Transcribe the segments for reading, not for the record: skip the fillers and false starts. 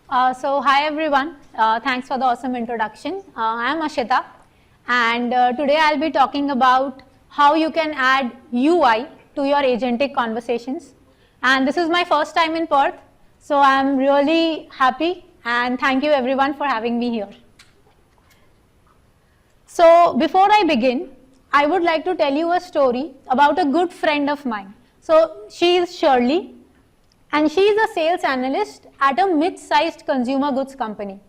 Hi everyone, thanks for the awesome introduction. I am Ashita, and today I'll be talking about how you can add UI to your agentic conversations. And this is my first time in Perth, so I'm really happy and thank you everyone for having me here. So before I begin, I would like to tell you a story about a good friend of mine. So she is Shirley, and she is a sales analyst at a mid-sized consumer goods company.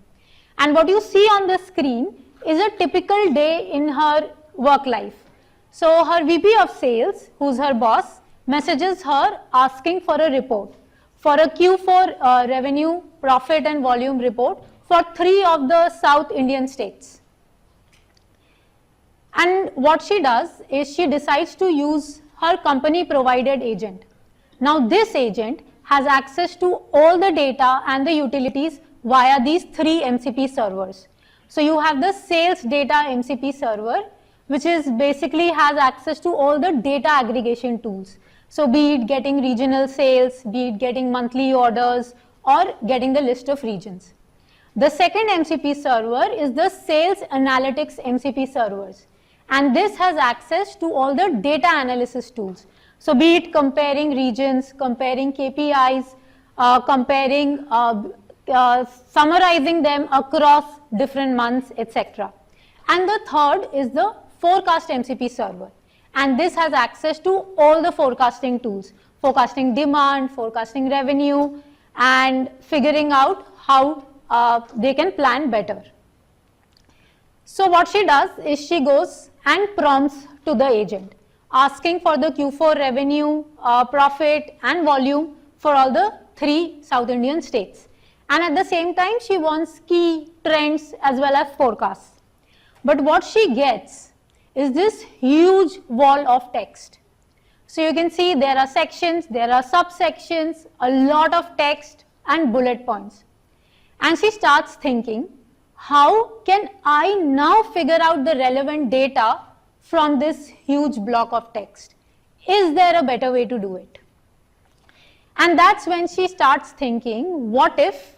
And what you see on the screen is a typical day in her work life. So her VP of sales, who's her boss, messages her asking for a report, for a Q4 revenue, profit and volume report for 3 of the South Indian states. And what she does is she decides to use her company provided agent. Now this agent has access to all the data and the utilities via these 3 MCP servers. So you have the sales data MCP server, which is basically has access to all the data aggregation tools. So be it getting regional sales, be it getting monthly orders, or getting the list of regions. The second MCP server is the sales analytics MCP servers. And this has access to all the data analysis tools. So be it comparing regions, comparing KPIs, summarizing them across different months, etc. And the third is the forecast MCP server. And this has access to all the forecasting tools, forecasting demand, forecasting revenue, and figuring out how they can plan better. So what she does is she goes and prompts to the agent, asking for the Q4 revenue, profit and volume for all the 3 South Indian states. And at the same time, she wants key trends as well as forecasts. But what she gets is this huge wall of text. So you can see there are sections, there are subsections, a lot of text and bullet points. And she starts thinking, how can I now figure out the relevant data from this huge block of text? Is there a better way to do it? And that's when she starts thinking, what if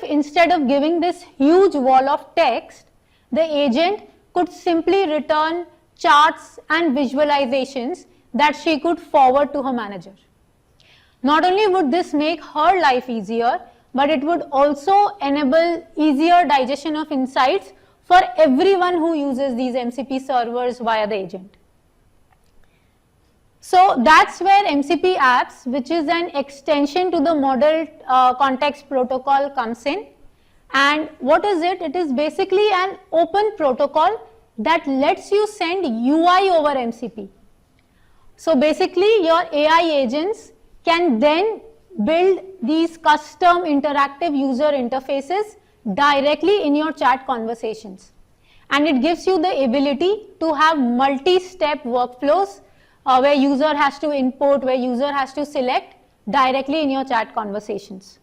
instead of giving this huge wall of text, the agent could simply return charts and visualizations that she could forward to her manager. Not only would this make her life easier, but it would also enable easier digestion of insights for everyone who uses these MCP servers via the agent. So that's where MCP Apps, which is an extension to the Model Context Protocol, comes in. And what is it? It is basically an open protocol that lets you send UI over MCP. So basically your AI agents can then build these custom interactive user interfaces directly in your chat conversations. And it gives you the ability to have multi-step workflows where user has to input, where user has to select directly in your chat conversations.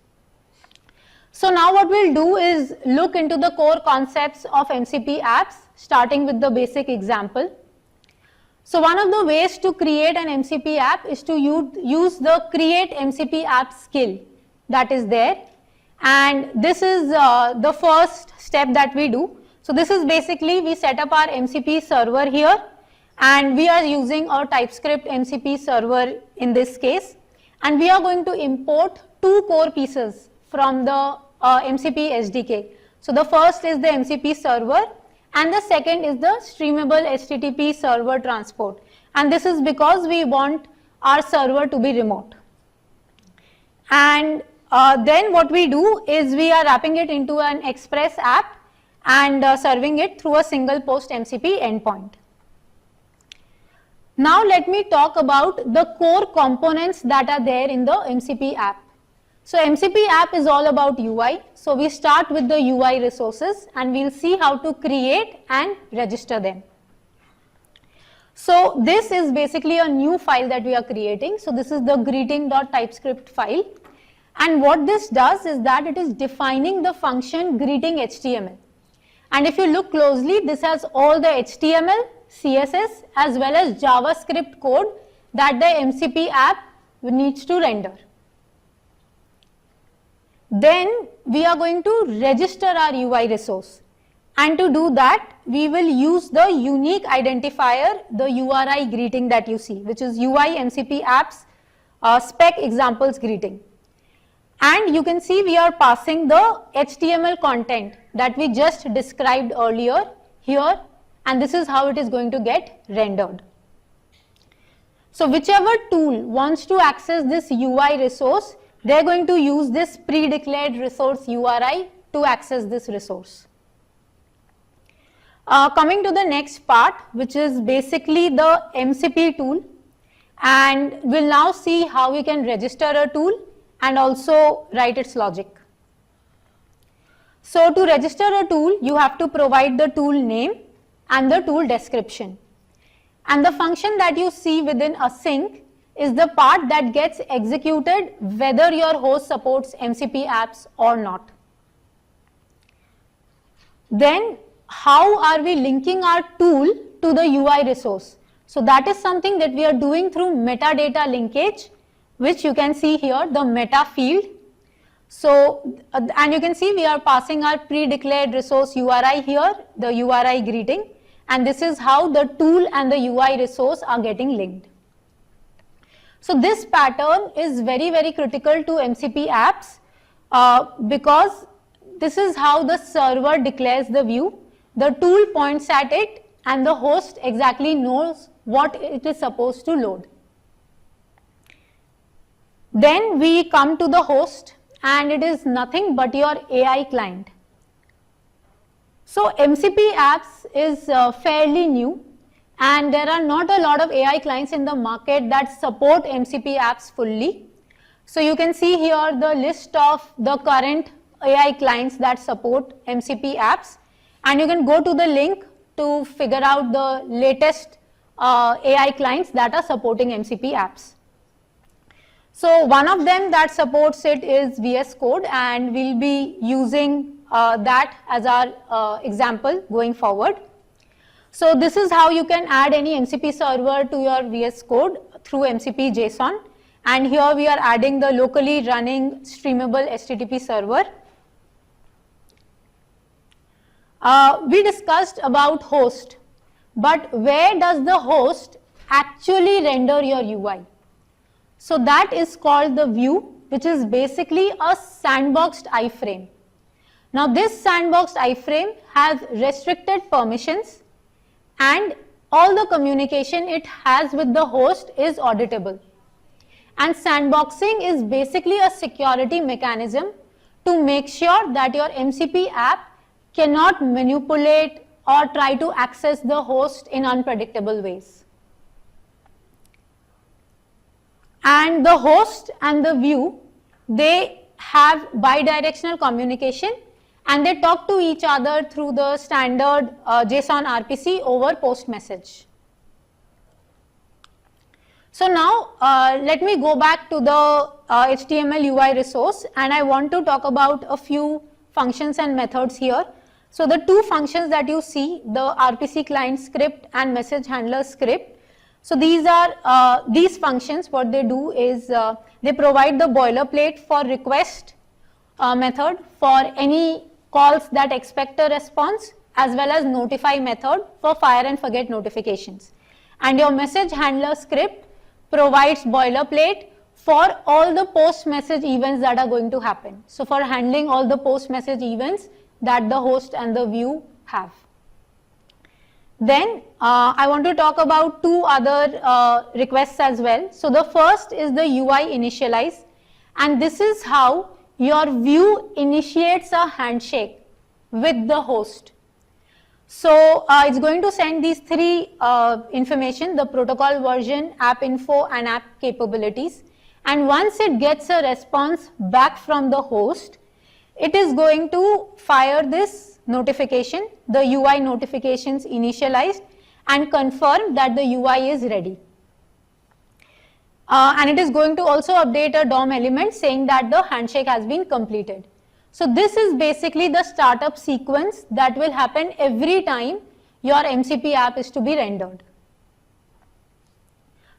So now what we'll do is look into the core concepts of MCP apps, starting with the basic example. So one of the ways to create an MCP app is to use the create MCP app skill that is there. And this is the first step that we do. So this is basically we set up our MCP server here, and we are using our TypeScript MCP server in this case. And we are going to import 2 core pieces from the MCP SDK. So the first is the MCP server, and the second is the streamable HTTP server transport. And this is because we want our server to be remote. And then what we do is we are wrapping it into an Express app and serving it through a single post MCP endpoint. Now let me talk about the core components that are there in the MCP app. So MCP app is all about UI. So we start with the UI resources and we'll see how to create and register them. So this is basically a new file that we are creating. So this is the greeting.typescript file. And what this does is that it is defining the function greeting HTML. And if you look closely, this has all the HTML, CSS as well as JavaScript code that the MCP app needs to render. Then we are going to register our UI resource. And to do that, we will use the unique identifier, the URI greeting that you see, which is UI MCP Apps spec examples greeting. And you can see we are passing the HTML content that we just described earlier here, and this is how it is going to get rendered. So whichever tool wants to access this UI resource, they are going to use this pre-declared resource URI to access this resource. Coming to the next part, which is basically the MCP tool, and we'll now see how we can register a tool and also write its logic. So to register a tool, you have to provide the tool name and the tool description. And the function that you see within async is the part that gets executed whether your host supports MCP apps or not. Then how are we linking our tool to the UI resource? So that is something that we are doing through metadata linkage, which you can see here, the meta field. So, and you can see we are passing our pre-declared resource URI here, the URI greeting, and this is how the tool and the UI resource are getting linked. So this pattern is very, very critical to MCP apps because this is how the server declares the view, the tool points at it, and the host exactly knows what it is supposed to load. Then we come to the host, and it is nothing but your AI client. So MCP apps is fairly new, and there are not a lot of AI clients in the market that support MCP apps fully. So you can see here the list of the current AI clients that support MCP apps, and you can go to the link to figure out the latest AI clients that are supporting MCP apps. So one of them that supports it is VS Code, and we'll be using that as our example going forward. So this is how you can add any MCP server to your VS Code through MCP JSON, and here we are adding the locally running streamable HTTP server. We discussed about host, but where does the host actually render your UI? So that is called the view, which is basically a sandboxed iframe. Now this sandboxed iframe has restricted permissions, and all the communication it has with the host is auditable. And sandboxing is basically a security mechanism to make sure that your MCP app cannot manipulate or try to access the host in unpredictable ways. And the host and the view, they have bidirectional communication, and they talk to each other through the standard JSON RPC over post message. So now let me go back to the HTML UI resource, and I want to talk about a few functions and methods here. So the two functions that you see, the RPC client script and message handler script, so these are these functions, what they do is they provide the boilerplate for request method for any calls that expect a response, as well as notify method for fire and forget notifications. And your message handler script provides boilerplate for all the post message events that are going to happen. So for handling all the post message events that the host and the view have. Then I want to talk about two other requests as well. So the first is the UI initialize, and this is how your view initiates a handshake with the host. So it's going to send these three information, the protocol version, app info, and app capabilities. And once it gets a response back from the host, it is going to fire this notification, the UI notifications initialized, and confirm that the UI is ready. And it is going to also update a DOM element saying that the handshake has been completed. So this is basically the startup sequence that will happen every time your MCP app is to be rendered.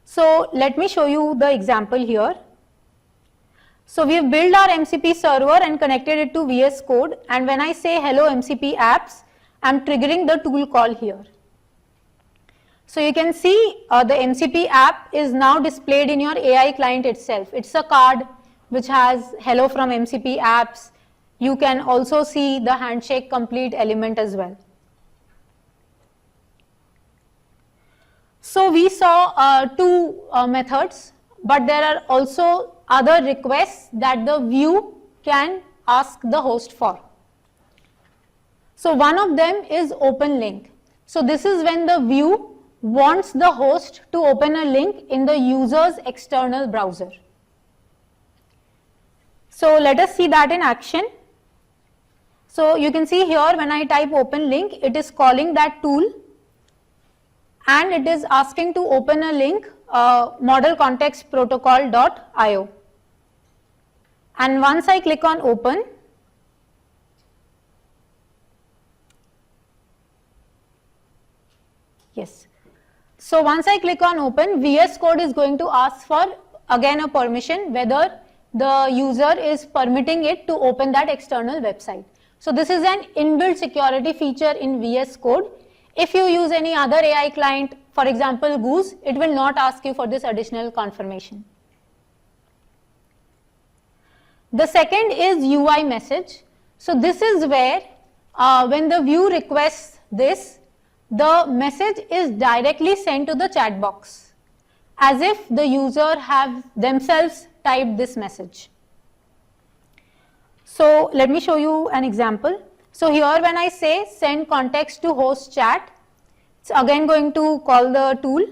So let me show you the example here. So we have built our MCP server and connected it to VS Code, and when I say hello MCP apps, I'm triggering the tool call here. So you can see the MCP app is now displayed in your AI client itself. It's a card which has hello from MCP apps. You can also see the handshake complete element as well. So we saw two methods, but there are also other requests that the view can ask the host for. So one of them is open link. So this is when the view wants the host to open a link in the user's external browser. So let us see that in action. So you can see here when I type open link, it is calling that tool and it is asking to open a link model context protocol.io. And once I click on open, yes. So once I click on open, VS Code is going to ask for again a permission whether the user is permitting it to open that external website. So this is an inbuilt security feature in VS Code. If you use any other AI client, for example Goose, it will not ask you for this additional confirmation. The second is UI message. So this is where when the view requests this, the message is directly sent to the chat box as if the user have themselves typed this message. So let me show you an example. So here when I say send context to host chat, it's again going to call the tool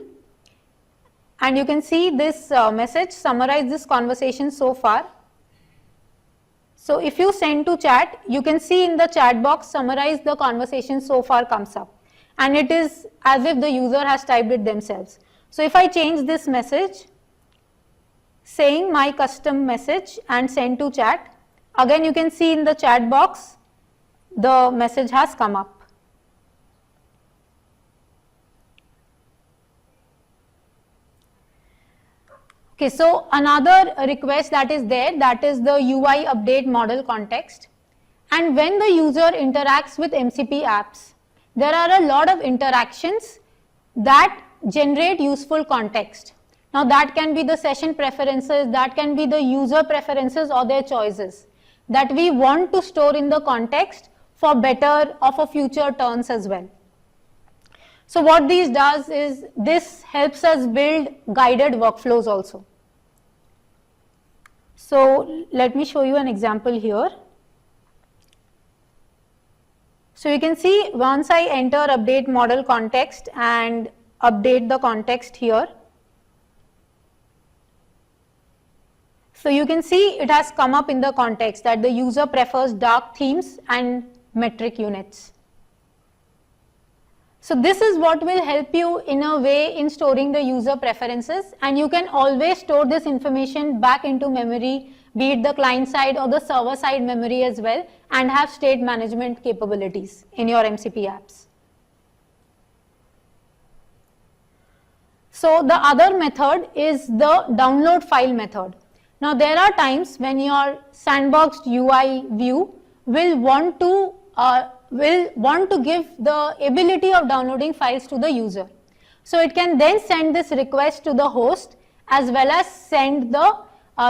and you can see this message summarize this conversation so far. So if you send to chat, you can see in the chat box summarize the conversation so far comes up and it is as if the user has typed it themselves. So if I change this message saying my custom message and send to chat, again you can see in the chat box the message has come up. Okay, so another request that is there, that is the UI update model context. And when the user interacts with MCP apps, there are a lot of interactions that generate useful context. Now that can be the session preferences, that can be the user preferences or their choices that we want to store in the context for better or for future turns as well. So what this does is this helps us build guided workflows also. So let me show you an example here. So you can see once I enter update model context and update the context here. So you can see it has come up in the context that the user prefers dark themes and metric units. So this is what will help you in a way in storing the user preferences, and you can always store this information back into memory, be it the client side or the server side memory as well, and have state management capabilities in your MCP apps. So the other method is the download file method. Now there are times when your sandboxed UI view will want to give the ability of downloading files to the user. So it can then send this request to the host as well as send the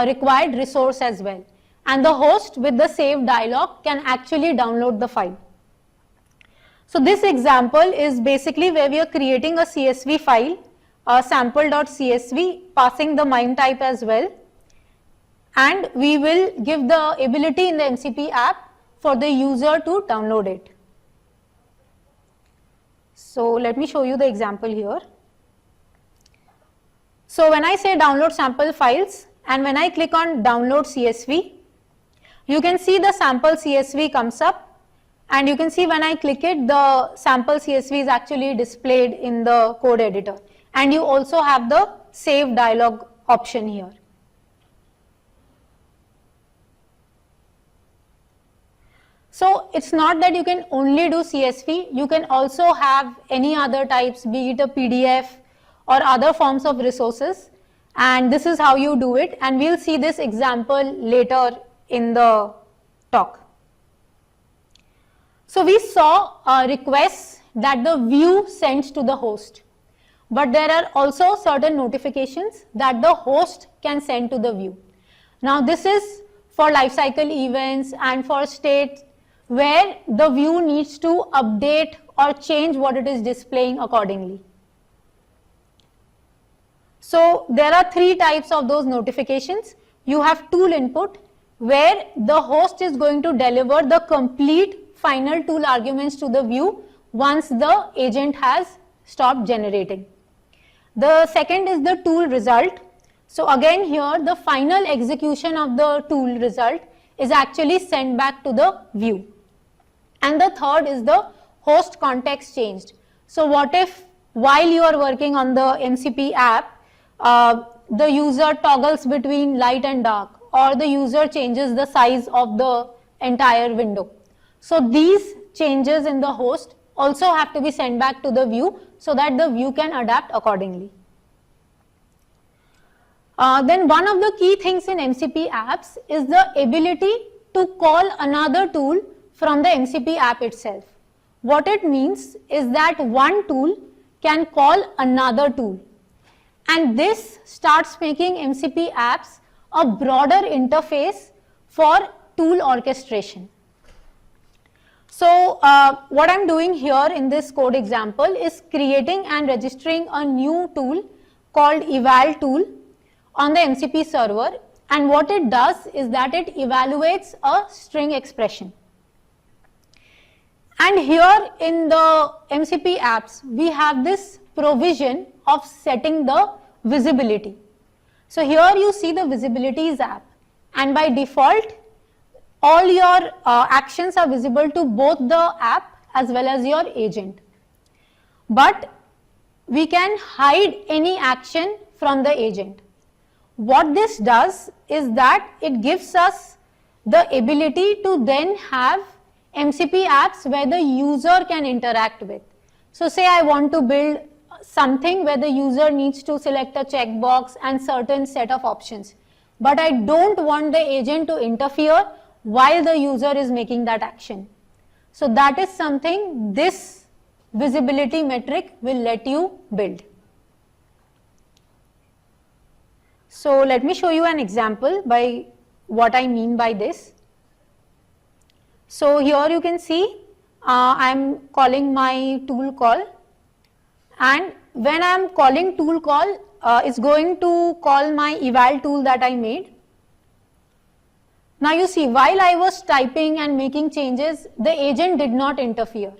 required resource as well. And the host with the save dialog can actually download the file. So this example is basically where we are creating a CSV file, sample.csv, passing the MIME type as well. And we will give the ability in the MCP app for the user to download it. So let me show you the example here. So when I say download sample files and when I click on download CSV, you can see the sample CSV comes up, and you can see when I click it, the sample CSV is actually displayed in the code editor, and you also have the save dialog option here. So it's not that you can only do CSV, you can also have any other types, be it a PDF or other forms of resources, And this is how you do it, and we'll see this example later in the talk. So we saw requests that the view sends to the host, but there are also certain notifications that the host can send to the view. Now this is for lifecycle events and for states where the view needs to update or change what it is displaying accordingly. So there are three types of those notifications. You have tool input, where the host is going to deliver the complete final tool arguments to the view once the agent has stopped generating. The second is the tool result. So again here the final execution of the tool result is actually sent back to the view. And the third is the host context changed. So what if while you are working on the MCP app, the user toggles between light and dark, or the user changes the size of the entire window. So these changes in the host also have to be sent back to the view so that the view can adapt accordingly. Then one of the key things in MCP apps is the ability to call another tool from the MCP app itself. What it means is that one tool can call another tool. And this starts making MCP apps a broader interface for tool orchestration. So what I'm doing here in this code example is creating and registering a new tool called eval tool on the MCP server, and what it does is that it evaluates a string expression. And here in the MCP apps we have this provision of setting the visibility. So here you see the visibilities app, and by default all your actions are visible to both the app as well as your agent. But we can hide any action from the agent. What this does is that it gives us the ability to then have MCP apps where the user can interact with. So say I want to build something where the user needs to select a checkbox and certain set of options, but I don't want the agent to interfere while the user is making that action. So that is something this visibility metric will let you build. So let me show you an example by what I mean by this. So here you can see I am calling my tool call, and when I am calling tool call, it's going to call my eval tool that I made. Now you see, while I was typing and making changes, the agent did not interfere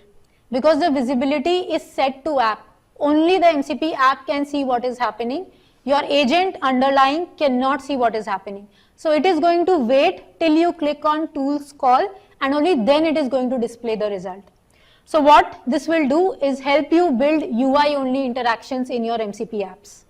because the visibility is set to app. Only the MCP app can see what is happening. Your agent underlying cannot see what is happening. So it is going to wait till you click on tools call, and only then it is going to display the result. So what this will do is help you build UI only interactions in your MCP apps.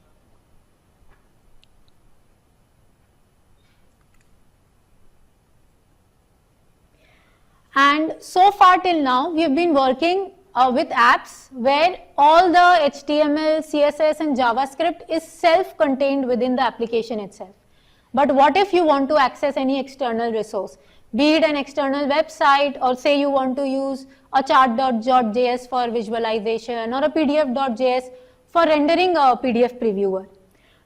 And so far till now we have been working with apps where all the HTML, CSS and JavaScript is self-contained within the application itself. But what if you want to access any external resource, be it an external website, or say you want to use a chart.js for visualization or a pdf.js for rendering a PDF previewer.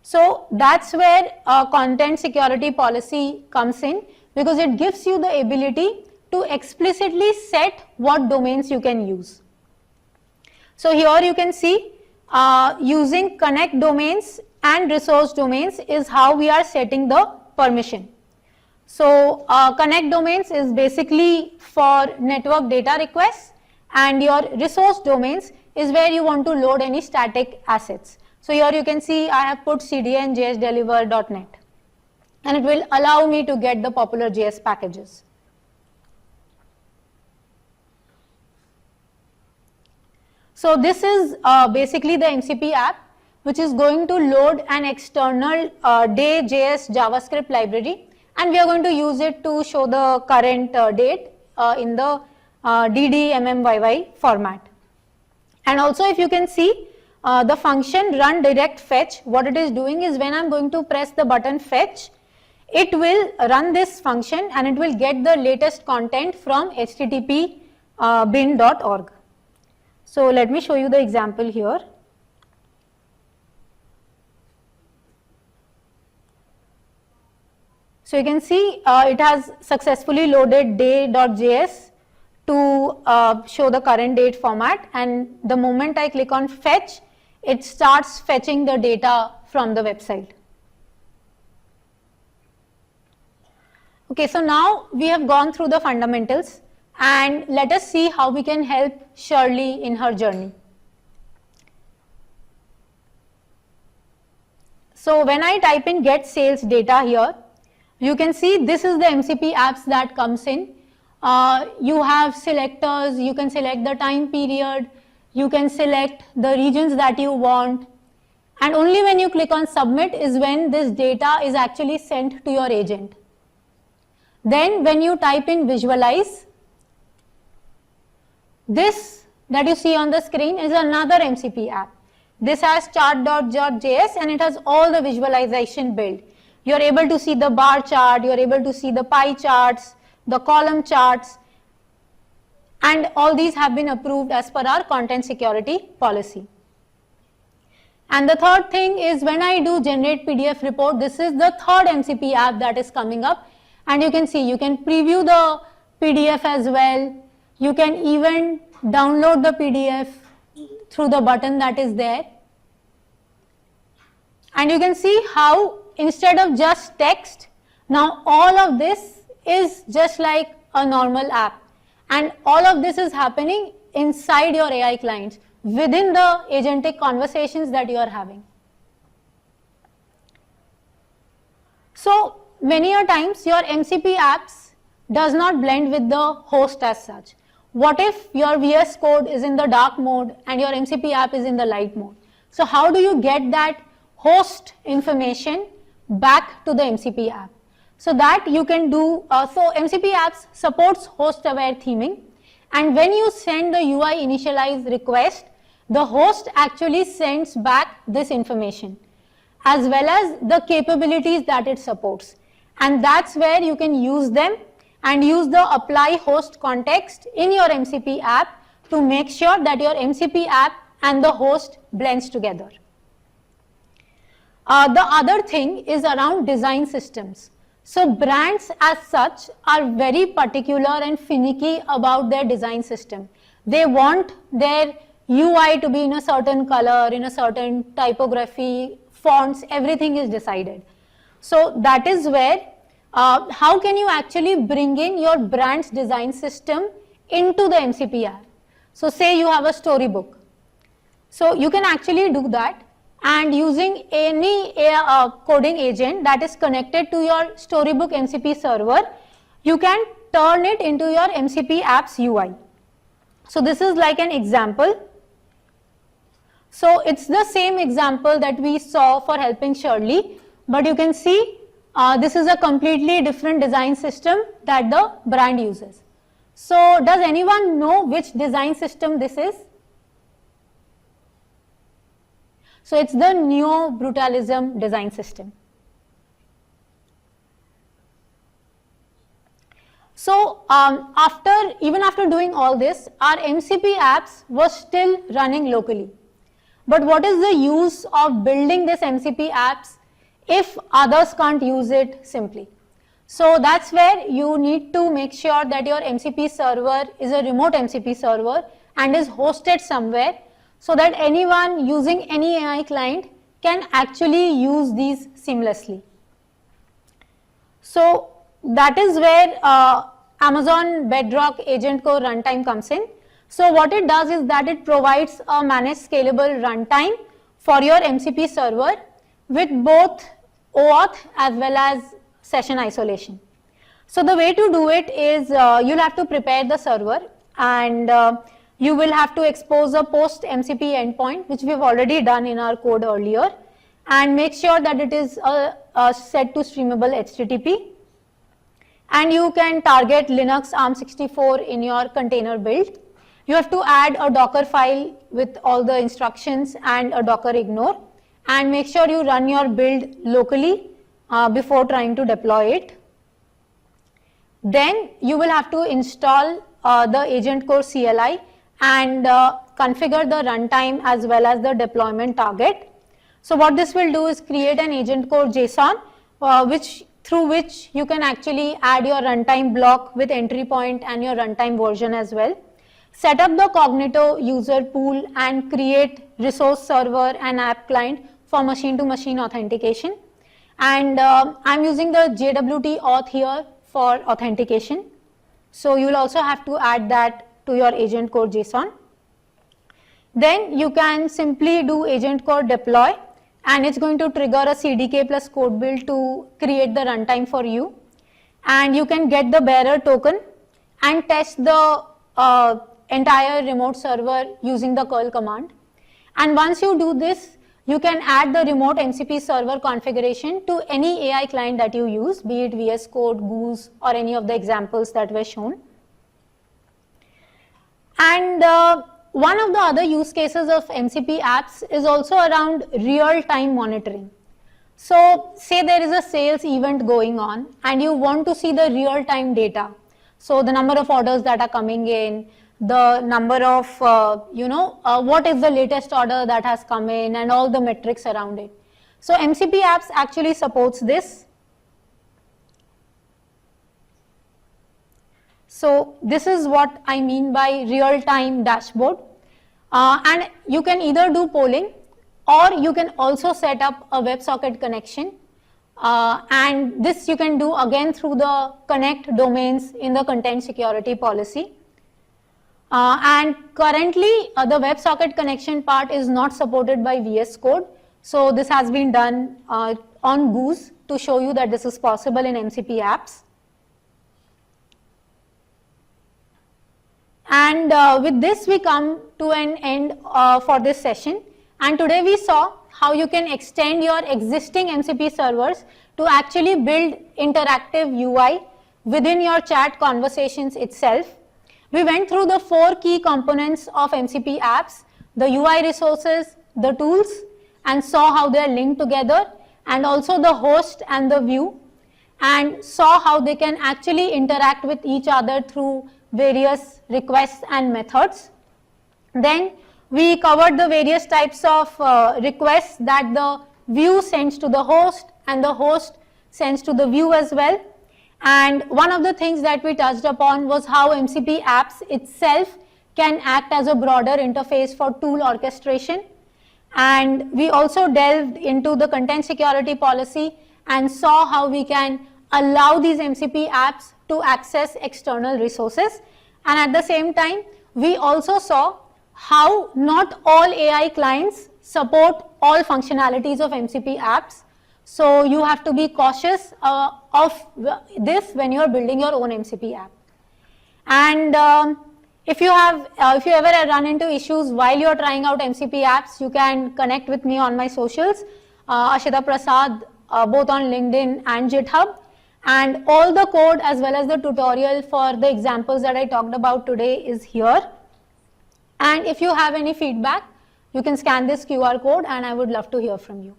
So that's where content security policy comes in, because it gives you the ability to explicitly set what domains you can use. So here you can see using connect domains and resource domains is how we are setting the permission. So connect domains is basically for network data requests, and your resource domains is where you want to load any static assets. So here you can see I have put cdn jsdeliver.net, and it will allow me to get the popular JS packages. So this is basically the MCP app, which is going to load an external day.js JavaScript library, and we are going to use it to show the current date in the DDMMYY format. And also, if you can see, the function run direct fetch, what it is doing is when I'm going to press the button fetch, it will run this function and it will get the latest content from http bin.org. So let me show you the example here. So you can see it has successfully loaded day.js to show the current date format, and the moment I click on fetch, it starts fetching the data from the website. Okay, so now we have gone through the fundamentals, and let us see how we can help Shirley in her journey. So when I type in get sales data here, you can see this is the MCP apps that comes in. You have selectors, you can select the time period, you can select the regions that you want, and only when you click on submit is when this data is actually sent to your agent. Then when you type in visualize, this that you see on the screen is another MCP app. This has chart.js and it has all the visualization built. You're able to see the bar chart, you're able to see the pie charts, the column charts, and all these have been approved as per our content security policy. And the third thing is when I do generate PDF report, this is the third MCP app that is coming up, and you can see you can preview the PDF as well. You can even download the PDF through the button that is there. And you can see how instead of just text, now all of this is just like a normal app, and all of this is happening inside your AI clients within the agentic conversations that you are having. So many a times your MCP apps does not blend with the host as such. What if your VS Code is in the dark mode and your MCP app is in the light mode? So how do you get that host information back to the MCP app? So that you can do, so MCP apps supports host aware theming, and when you send the UI initialize request, the host actually sends back this information as well as the capabilities that it supports, and that's where you can use them and use the apply host context in your MCP app to make sure that your MCP app and the host blends together. The other thing is around design systems. So brands as such are very particular and finicky about their design system. They want their UI to be in a certain color, in a certain typography, fonts, everything is decided. So that is where, how can you actually bring in your brand's design system into the MCP app? So say you have a storybook. So you can actually do that, and using any coding agent that is connected to your storybook MCP server, you can turn it into your MCP apps UI. So this is like an example. So it's the same example that we saw for helping Shirley, but you can see this is a completely different design system that the brand uses. So does anyone know which design system this is? So it's the neo-brutalism design system. So even after doing all this, our MCP apps were still running locally. But what is the use of building this MCP apps if others can't use it simply? So that's where you need to make sure that your MCP server is a remote MCP server and is hosted somewhere, so that anyone using any AI client can actually use these seamlessly. So that is where Amazon Bedrock AgentCo runtime comes in. So what it does is that it provides a managed scalable runtime for your MCP server with both OAuth as well as session isolation. So the way to do it is you'll have to prepare the server, and you will have to expose a post MCP endpoint, which we've already done in our code earlier, and make sure that it is set to streamable HTTP. And you can target Linux ARM64 in your container build. You have to add a Docker file with all the instructions and a Docker ignore, and make sure you run your build locally before trying to deploy it. Then you will have to install the Agent Core CLI and configure the runtime as well as the deployment target. So what this will do is create an Agent Core JSON through which you can actually add your runtime block with entry point and your runtime version as well. Set up the Cognito user pool and create resource server and app client for machine-to-machine authentication. And I'm using the JWT auth here for authentication. So you'll also have to add that to your Agent Core JSON. Then you can simply do Agent Core deploy, and it's going to trigger a CDK plus code build to create the runtime for you. And you can get the bearer token and test the entire remote server using the curl command. And once you do this, you can add the remote MCP server configuration to any AI client that you use, be it VS Code, Goose, or any of the examples that were shown. And one of the other use cases of MCP apps is also around real-time monitoring. So say there is a sales event going on and you want to see the real-time data. So the number of orders that are coming in, the number of, what is the latest order that has come in, and all the metrics around it. So MCP apps actually supports this. So this is what I mean by real-time dashboard. And you can either do polling, or you can also set up a WebSocket connection. And this you can do again through the connect domains in the content security policy. And currently the WebSocket connection part is not supported by VS Code. So this has been done on Goose to show you that this is possible in MCP apps. And with this we come to an end for this session. And today we saw how you can extend your existing MCP servers to actually build interactive UI within your chat conversations itself. We went through the 4 key components of MCP apps, the UI resources, the tools, and saw how they are linked together, and also the host and the view, and saw how they can actually interact with each other through various requests and methods. Then we covered the various types of requests that the view sends to the host and the host sends to the view as well. And one of the things that we touched upon was how MCP apps itself can act as a broader interface for tool orchestration. And we also delved into the content security policy and saw how we can allow these MCP apps to access external resources. And at the same time, we also saw how not all AI clients support all functionalities of MCP apps. So you have to be cautious of this when you are building your own MCP app. And if you ever run into issues while you are trying out MCP apps, you can connect with me on my socials, Ashita Prasad, both on LinkedIn and GitHub. And all the code as well as the tutorial for the examples that I talked about today is here. And if you have any feedback, you can scan this QR code and I would love to hear from you.